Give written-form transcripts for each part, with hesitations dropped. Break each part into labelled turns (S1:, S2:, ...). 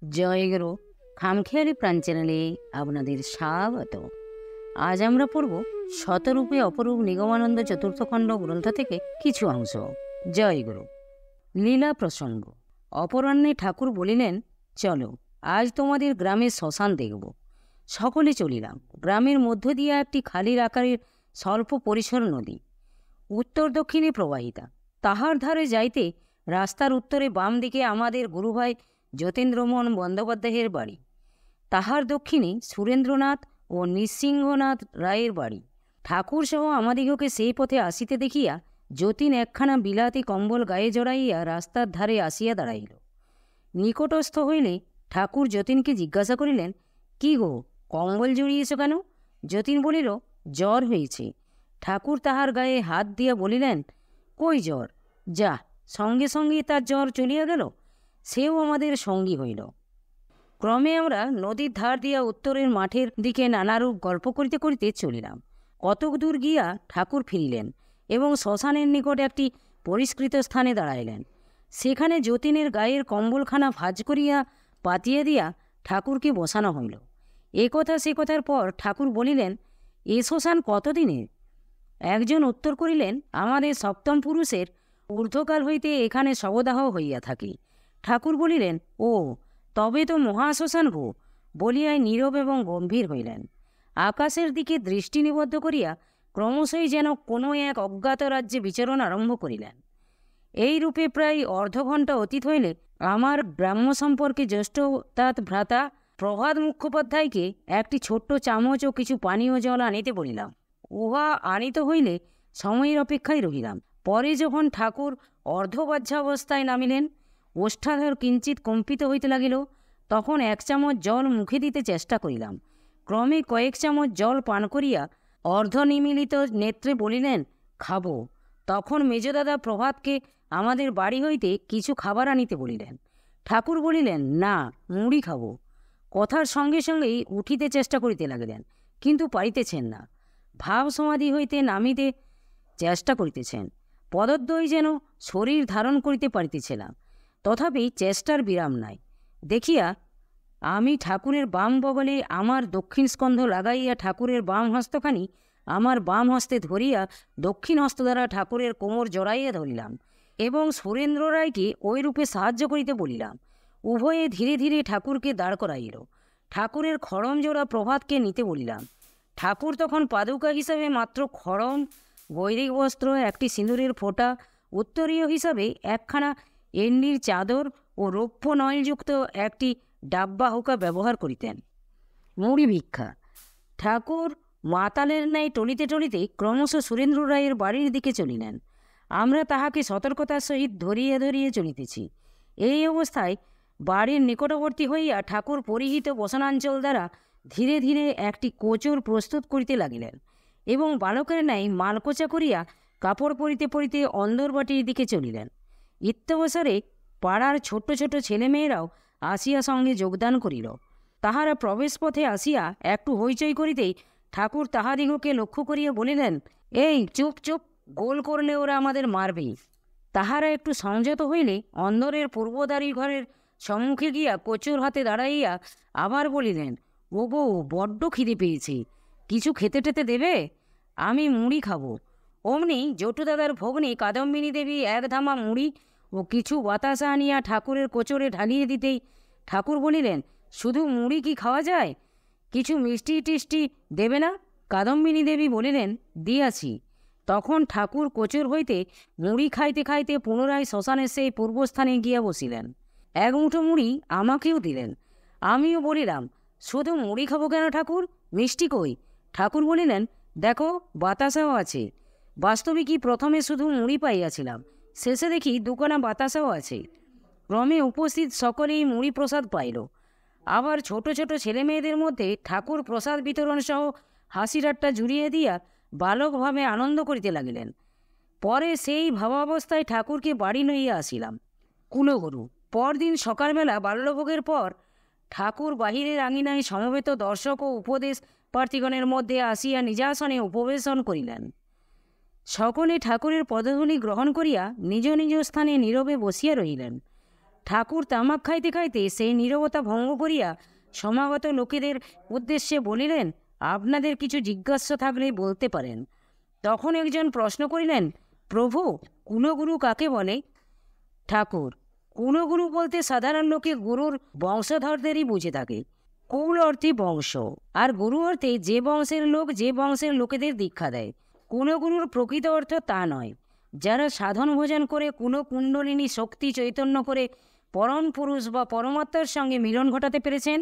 S1: জয়গুরু খামখেয়ালি প্রাণ চ্যানেলে আপনাদের স্বাগত। আজ আমরা পড়ব শতরূপে অপরূপ নিগমানন্দ চতুর্থ খণ্ড গ্রন্থ থেকে কিছু অংশ। জয়গুরু। লীলা প্রসঙ্গ। অপরাহ্নে ঠাকুর বলিলেন, চলো আজ তোমাদের গ্রামের শ্মশান দেখব। সকলে চলিলাম। গ্রামের মধ্য দিয়া একটি খালির আকারের স্বল্প পরিসর নদী উত্তর দক্ষিণে প্রবাহিতা। তাহার ধারে যাইতে রাস্তার উত্তরে বাম দিকে আমাদের গুরুভাই যতীন্দ্রমোহন বন্দ্যোপাধ্যায়ের বাড়ি, তাহার দক্ষিণে সুরেন্দ্রনাথ ও নৃসিংহনাথ রায়ের বাড়ি। ঠাকুর সহ আমাদিগকে সেই পথে আসিতে দেখিয়া যতীন একখানা বিলাতি কম্বল গায়ে জড়াইয়া রাস্তার ধারে আসিয়া দাঁড়াইল। নিকটস্থ হইলে ঠাকুর যতীনকে জিজ্ঞাসা করিলেন, কি গো, কম্বল জড়িয়েছ কেন? যতীন বলিল, জ্বর হয়েছে। ঠাকুর তাহার গায়ে হাত দিয়া বলিলেন, কই জ্বর? যা, সঙ্গে সঙ্গে তার জ্বর চলিয়া গেল। সেও আমাদের সঙ্গী হইল। ক্রমে আমরা নদীর ধার দিয়া উত্তরের মাঠের দিকে নানারূপ গল্প করিতে করিতে চলিলাম। কতক দূর গিয়া ঠাকুর ফিরিলেন এবং শ্মশানের নিকট একটি পরিষ্কৃত স্থানে দাঁড়াইলেন। সেখানে যতীনের গায়ের কম্বলখানা ভাঁজ করিয়া পাতিয়া দিয়া ঠাকুরকে বসানো হইল। এ কথা সে কথার পর ঠাকুর বলিলেন, এ শ্মশান কতদিনের? একজন উত্তর করিলেন, আমাদের সপ্তম পুরুষের ঊর্ধ্বকাল হইতে এখানে শবদাহ হইয়া থাকে। ঠাকুর বলিলেন, ও তবে তো মহাশ্মশান গো, বলিয়াই নীরব এবং গম্ভীর হইলেন। আকাশের দিকে দৃষ্টি নিবদ্ধ করিয়া ক্রমশই যেন কোনো এক অজ্ঞাত রাজ্যে বিচরণ আরম্ভ করিলেন। এই রূপে প্রায় অর্ধঘণ্টা অতীত হইলে আমার ব্রাহ্ম সম্পর্কে জ্যেষ্ঠ তাঁত ভ্রাতা প্রভাত মুখোপাধ্যায়কে একটি ছোট্ট চামচ ও কিছু পানীয় জল আনিতে বলিলাম। উহা আনিত হইলে সময়ের অপেক্ষায় রহিলাম। পরে যখন ঠাকুর অর্ধবাহ্যাবস্থায় নামিলেন, ওষ্ঠাধর কিঞ্চিত কম্পিত হইতে লাগিল, তখন এক চামচ জল মুখে দিতে চেষ্টা করিলাম। ক্রমে কয়েক চামচ জল পান করিয়া অর্ধনিমীলিত নেত্রে বলিলেন, খাবো। তখন মেজদাদা প্রভাতকে আমাদের বাড়ি হইতে কিছু খাবার আনিতে বলিলেন। ঠাকুর বলিলেন, না, মুড়ি খাবো। কথার সঙ্গে সঙ্গেই উঠিতে চেষ্টা করিতে লাগিলেন, কিন্তু পারিতেছেন না। ভাব সমাধি হইতে নামিতে চেষ্টা করিতেছেন। পদদ্বয় যেন শরীর ধারণ করিতে পারিতেছে না, তথাপি চেষ্টার বিরাম নাই। দেখিয়া আমি ঠাকুরের বাম বগলে আমার দক্ষিণ স্কন্ধ লাগাইয়া ঠাকুরের বাম হস্তখানি আমার বাম হস্তে ধরিয়া দক্ষিণ হস্ত দ্বারা ঠাকুরের কোমর জড়াইয়া ধরিলাম এবং সুরেন্দ্র রায়কে ওই রূপে সাহায্য করিতে বলিলাম। উভয়ে ধীরে ধীরে ঠাকুরকে দাঁড় করাইল। ঠাকুরের খড়ম জোড়া প্রভাতকে নিতে বলিলাম। ঠাকুর তখন পাদুকা হিসাবে মাত্র খড়ম, বৈদিক বস্ত্র, একটি সিঁদুরের ফোঁটা, উত্তরীয় হিসাবে একখানা এন্ডির চাদর ও রৌপ্য নলযুক্ত একটি ডাব্বা হুকা ব্যবহার করিতেন। মুড়ি ভিক্ষা। ঠাকুর মাতালের ন্যায় টলিতে টলিতে ক্রমশ সুরেন্দ্র রায়ের বাড়ির দিকে চলিলেন। আমরা তাহাকে সতর্কতার সহিত ধরিয়ে ধরিয়ে চলিতেছি। এই অবস্থায় বাড়ির নিকটবর্তী হইয়া ঠাকুর পরিহিত বসনাঞ্চল দ্বারা ধীরে ধীরে একটি কোচর প্রস্তুত করিতে লাগিলেন এবং বালকের ন্যায় মালকোচা করিয়া কাপড় পরিতে পরিতে অন্দরবাটির দিকে চলিলেন। ইত্যবসরে পাড়ার ছোট ছোট ছেলেমেয়েরাও আসিয়া সঙ্গে যোগদান করিল। তাহারা প্রবেশপথে আসিয়া একটু হইচই করিতেই ঠাকুর তাহাদিগকে লক্ষ্য করিয়া বলিলেন, এই চুপ চুপ, গোল করলে ওরা আমাদের মারবেই। তাহারা একটু সংযত হইলে অন্দরের পূর্বদ্বারী ঘরের সম্মুখে গিয়া কচুর হাতে দাঁড়াইয়া আবার বলিলেন, ও বউ, বড্ড খিদে পেয়েছে, কিছু খেতে টেতে দেবে? আমি মুড়ি খাবো। অমনি জটুদাদার ভগ্নী কাদম্বিনী দেবী এক ধামা মুড়ি ও কিছু বাতাসা আনিয়া ঠাকুরের কোচরে ঢালিয়ে দিতেই ঠাকুর বলিলেন, শুধু মুড়ি কি খাওয়া যায়? কিছু মিষ্টি টিষ্টি দেবে না? কাদম্বিনী দেবী বলিলেন, দিয়াছি। তখন ঠাকুর কোচর হইতে মুড়ি খাইতে খাইতে পুনরায় শ্মশানের সেই পূর্বস্থানে গিয়া বসিলেন। এক মুঠো মুড়ি আমাকেও দিলেন। আমিও বলিলাম, শুধু মুড়ি খাবো কেন ঠাকুর, মিষ্টি কই? ঠাকুর বলিলেন, দেখো, বাতাসাও আছে। বাস্তবিকই প্রথমে শুধু মুড়ি পাইয়াছিলাম, শেষে দেখি দুখানা বাতাসাও আছে। ক্রমে উপস্থিত সকলেই মুড়ি প্রসাদ পাইল। আবার ছোট ছোট ছেলেমেয়েদের মধ্যে ঠাকুর প্রসাদ বিতরণ সহ হাসি ঠাট্টা জুড়িয়ে দিয়া বালকভাবে আনন্দ করিতে লাগিলেন। পরে সেই ভাবাবস্থায় ঠাকুরকে বাড়ি লইয়া আসিলাম। কুলগুরু। পরদিন সকালবেলা বাল্যভোগের পর ঠাকুর বাহিরের আঙিনায় সমবেত দর্শক ও উপদেশ প্রার্থীগণের মধ্যে আসিয়া নিজাসনে উপবেশন করিলেন। সকলে ঠাকুরের পদধূলি গ্রহণ করিয়া নিজ নিজ স্থানে নীরবে বসিয়া রহিলেন। ঠাকুর তামাক খাইতে খাইতে সেই নীরবতা ভঙ্গ করিয়া সমাগত লোকেদের উদ্দেশ্যে বলিলেন, আপনাদের কিছু জিজ্ঞাসা থাকলে বলতে পারেন। তখন একজন প্রশ্ন করিলেন, প্রভু, কুলগুরু কাকে বলে? ঠাকুর, কুলগুরু বলতে সাধারণ লোকে গুরুর বংশধরদেরই বুঝে থাকে। কুল অর্থে বংশ, আর গুরু অর্থে যে বংশের লোক যে বংশের লোকেদের দীক্ষা দেয়। কুলগুরুর প্রকৃত অর্থ তা নয়। যারা সাধন ভোজন করে কুলকুণ্ডলিনী শক্তি চৈতন্য করে পরম পুরুষ বা পরমাত্মার সঙ্গে মিলন ঘটাতে পেরেছেন,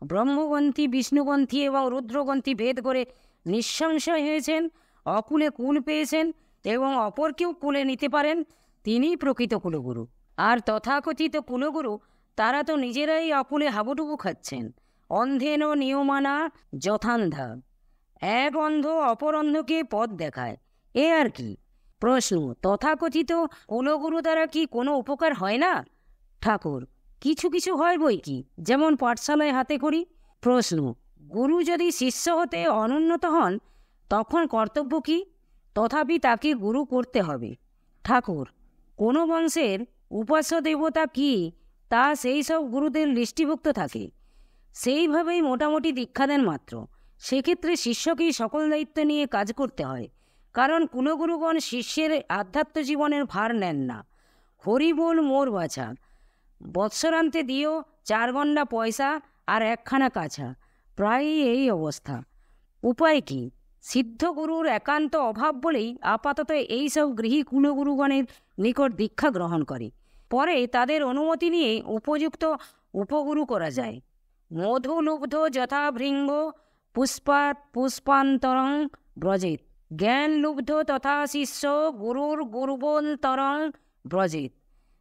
S1: ব্রহ্মগ্রন্থি, বিষ্ণুগ্রন্থি এবং রুদ্রগ্রন্থি ভেদ করে নিঃসংশয় হয়েছেন, অকুলে কুল পেয়েছেন এবং অপরকেও কুলে নিতে পারেন, তিনিই প্রকৃত কুলগুরু। আর তথাকথিত কুলগুরু তারা তো নিজেরাই অকুলে হাবুডুবু খাচ্ছেন। অন্ধেন নিয়মানা যথান্ধা, এক অন্ধ অপর অন্ধকে পথ দেখায়, এ আর কি? প্রশ্ন, তথাকথিত কুলগুরু দ্বারা কি কোনো উপকার হয় না? ঠাকুর, কিছু কিছু হয় বই কি, যেমন পাঠশালায় হাতে করি। প্রশ্ন, গুরু যদি শিষ্য হতে অনুন্নত হন তখন কর্তব্য কি? তথাপি তাকে গুরু করতে হবে। ঠাকুর, কোনো বংশের উপাস্য দেবতা কি তা সেই সব গুরুদের লিষ্টিভুক্ত থাকে, সেইভাবেই মোটামুটি দীক্ষা দেন মাত্র। সেক্ষেত্রে শিষ্যকেই সকল দায়িত্ব নিয়ে কাজ করতে হয়, কারণ কুলগুরুগণ শিষ্যের আধ্যাত্ম জীবনের ভার নেন না। হরি বল মোর বাছা, বৎসরান্তে দিও 4 গন্ডা পয়সা আর 1খানা কাছা, প্রায়ই এই অবস্থা। উপায় কি? সিদ্ধ গুরুর একান্ত অভাব বলেই আপাতত এইসব গৃহী কুলগুরুগণের নিকট দীক্ষা গ্রহণ করে, পরে তাদের অনুমতি নিয়ে উপযুক্ত উপগুরু করা যায়। মধু লুব্ধ যথা ভৃঙ্গ পুষ্পাৎ পুষ্পান্তরং ব্রজেত, জ্ঞান লুব্ধ তথা শিষ্য গুরুর গুরুবন্তরং ব্রজেত।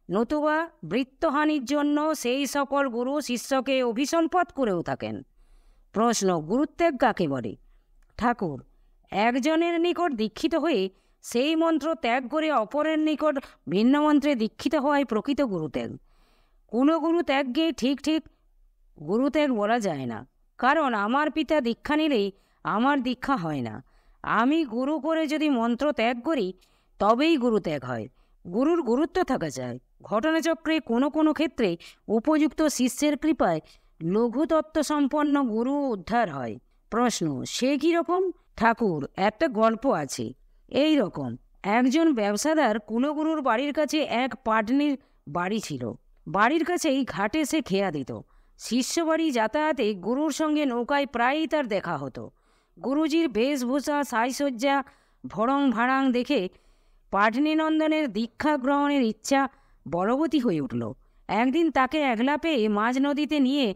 S1: নতুবা বৃত্তহানির জন্য সেই সকল গুরু শিষ্যকে অভিসম্পাত করেও থাকেন। প্রশ্ন, গুরুত্যাগ কাকে বলে? ঠাকুর, একজনের নিকট দীক্ষিত হয়ে সেই মন্ত্র ত্যাগ করে অপরের নিকট ভিন্ন মন্ত্রে দীক্ষিত হওয়াই প্রকৃত গুরুত্যাগ। কোনো গুরু ত্যাগকে ঠিক ঠিক গুরুত্যাগ বলা যায় না, কারণ আমার পিতা দীক্ষা নিলেই আমার দীক্ষা হয় না। আমি গুরু করে যদি মন্ত্র ত্যাগ করি তবেই গুরুত্যাগ হয়। গুরুর গুরুত্ব থাকা যায়। ঘটনাচক্রে কোনো কোনো ক্ষেত্রে উপযুক্ত শিষ্যের কৃপায় লঘুতত্ত্ব সম্পন্ন গুরু উদ্ধার হয়। প্রশ্ন, সে কীরকম? ঠাকুর, একটা গল্প আছে। এই রকম, একজন ব্যবসাদার কুলগুরুর বাড়ির কাছে এক পাটনির বাড়ি ছিল। বাড়ির কাছেই ঘাটে সে খেয়া দিত। শিষ্য বাড়ি যাতায়াতে গুরুর সঙ্গে নৌকায় প্রায়ই তার দেখা হতো। গুরুজির বেশভূষা সাজসজ্জা ভড়ং ভাড়াং দেখে পাটনিনন্দনের দীক্ষা গ্রহণের ইচ্ছা বলবতী হয়ে উঠল। একদিন তাকে একলা পেয়ে মাঝ নদীতে নিয়ে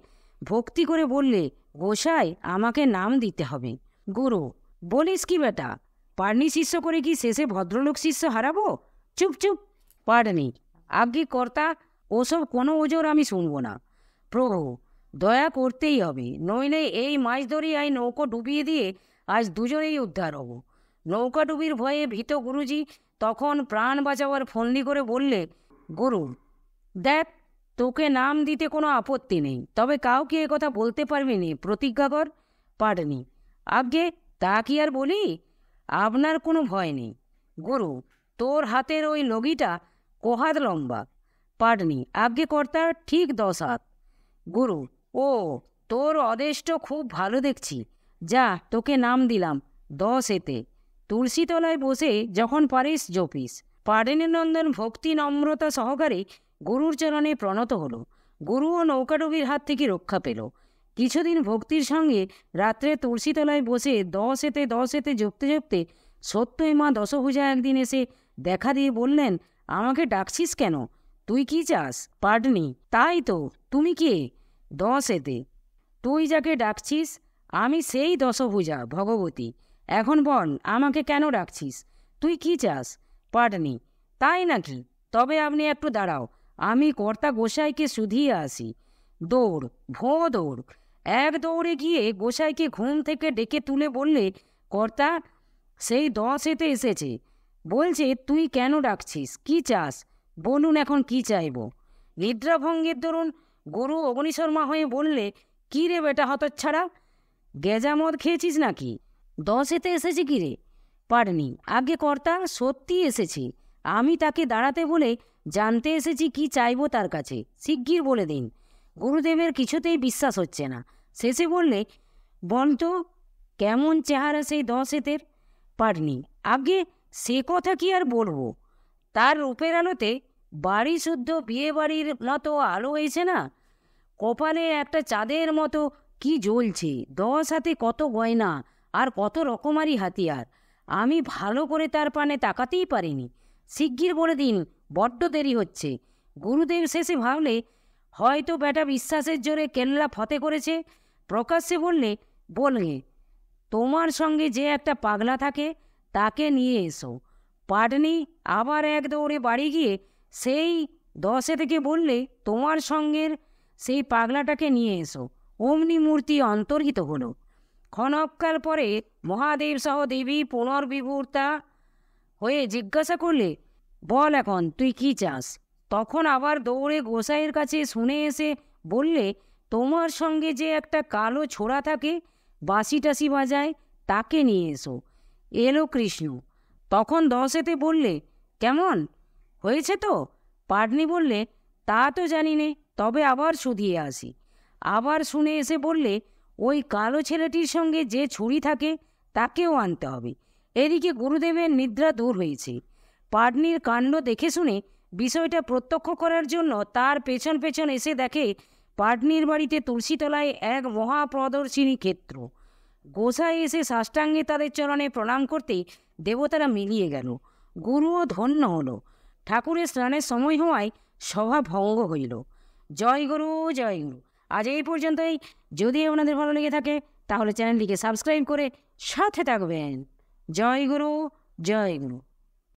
S1: ভক্তি করে বললে, গোসাই, আমাকে নাম দিতে হবে। গুরু, বলিস কি বেটা, পাটনি শিষ্য করে কি শেষে ভদ্রলোক শিষ্য হারাবো? চুপ চুপ। পাটনি, আজ্ঞে কর্তা, ওসব কোনো ওজোর আমি শুনব না। প্রভু, দয়া করতেই হবে, নইলে এই মাছ ধরিয়াই নৌকো ডুবিয়ে দিয়ে আজ দুজনেই উদ্ধার হব। নৌকা ডুবির ভয়ে ভীত গুরুজি তখন প্রাণ বাঁচাবার ফন্দি করে বললে, গুরু দেখ, তোকে নাম দিতে কোনো আপত্তি নেই, তবে কাউকে কথা বলতে পারবি নি, প্রতিজ্ঞা কর। পাটনি, আজ্ঞে তা কি আর বলি, আপনার কোনো ভয় নেই। গুরু, তোর হাতের ওই লগিটা কোহাত লম্বা? পাটনি, আজ্ঞে কর্তা, ঠিক 10 হাত। গুরু, ও, তোর অদেষ্ট খুব ভালো দেখছি, যা, তোকে নাম দিলাম 10 এতে। তুলসীতলায় বসে যখন পারিস জপিস। পাটনিনন্দন ভক্তি নম্রতা সহকারে গুরুর চরণে প্রণত হল। গুরু ও নৌকাডুবির হাত থেকে রক্ষা পেল। কিছুদিন ভক্তির সঙ্গে রাত্রে তুলসীতলায় বসে 10 এতে জপতে জপতে সত্যই মা দশভুজা একদিন এসে দেখা দিয়ে বললেন, আমাকে ডাকছিস কেন? তুই কি চাস? পাটনি, তাই তো, তুমি কে? 10 এতে। তুই যাকে ডাকছিস আমি সেই দশভুজা ভগবতী। এখন বল, আমাকে কেন ডাকছিস? তুই কি চাস? পাটনি, তাই নাকি? তবে আপনি একটু দাঁড়াও, আমি কর্তা গোসাইকে শুধিয়ে আসি। দৌড়, ভোঁ দৌড়। এক দৌড়ে গিয়ে গোসাইকে ঘুম থেকে ডেকে তুলে বললে, কর্তা সেই 10 এতে এসেছে, বলছে তুই কেন ডাকছিস, কি চাস, বলুন এখন কি চাইব। নিদ্রাভঙ্গের দরুন গুরু অগ্নিশর্মা হয়ে বললে, কি রে বেটা হতচ্ছাড়া, গেজা মদ খেয়েছিস নাকি? 10 এতে এসেছে কি রে? পাটনি, আগে কর্তা সত্যি এসেছে। আমি তাকে দাঁড়াতে বলে জানতে এসেছি কি চাইবো তার কাছে, শিগগির বলে দিন। গুরুদেবের কিছুতেই বিশ্বাস হচ্ছে না। শেষে বললে, বলতো কেমন চেহারা সেই 10 পাটনি? আগে সে কথা কি আর বলবো, তার রূপের আলোতে বাড়ি শুদ্ধ বিয়ে বাড়ির মতো আলো হয়েছে না। কপালে একটা চাঁদের মতো কি জ্বলছে, 10 হাতে কত গয়না আর কত রকমারি হাতিয়ার। আমি ভালো করে তার পানে তাকাতেই পারিনি। শিগগির বলে দিন, বড্ড দেরি হচ্ছে। গুরুদেব শেষে ভাবলে হয়তো বেটা বিশ্বাসের জোরে কেল্লা ফতে করেছে। প্রকাশ্যে বললে তোমার সঙ্গে যে একটা পাগলা থাকে তাকে নিয়ে এসো। পাটনি আবার এক দৌড়ে বাড়ি গিয়ে সেই 10 থেকে বললে, তোমার সঙ্গের সেই পাগলাটাকে নিয়ে এসো। অমনি মূর্তি অন্তর্হিত হলো। ক্ষণকাল পরে মহাদেব সহ দেবী পুনর্বিভূতা হয়ে জিজ্ঞাসা করলে, বল এখন তুই কি চাস? তখন আবার দৌড়ে গোসাইয়ের কাছে শুনে এসে বললে, তোমার সঙ্গে যে একটা কালো ছোড়া থাকে, বাঁশি টাসি বাজায়, তাকে নিয়ে এসো। এলো কৃষ্ণ। তখন 10 বললে, কেমন হয়েছে তো? পাটনি বললে, তা তো জানি নে, তবে আবার শুধিয়ে আসি। আবার শুনে এসে বললে, ওই কালো ছেলেটির সঙ্গে যে ছুরি থাকে তাকেও আনতে হবে। এদিকে গুরুদেবের নিদ্রা দূর হয়েছে। পাটনির কাণ্ড দেখে শুনে বিষয়টা প্রত্যক্ষ করার জন্য তার পেছন পেছন এসে দেখে পাটনির বাড়িতে তুলসীতলায় এক মহাপ্রদর্শিনী ক্ষেত্র। গোসাই এসে সাষ্টাঙ্গে তাদের চরণে প্রণাম করতে দেবতারা মিলিয়ে গেল। গুরুও ধন্য হলো। ঠাকুরের স্নানের সময় হওয়ায় সভা ভঙ্গ হইল। জয় গুরু, জয় গুরু। আজ এই পর্যন্তই। যদি আপনাদের ভালো লেগে থাকে তাহলে চ্যানেলটিকে সাবস্ক্রাইব করে সাথে থাকবেন। জয় গুরু, জয় গুরু।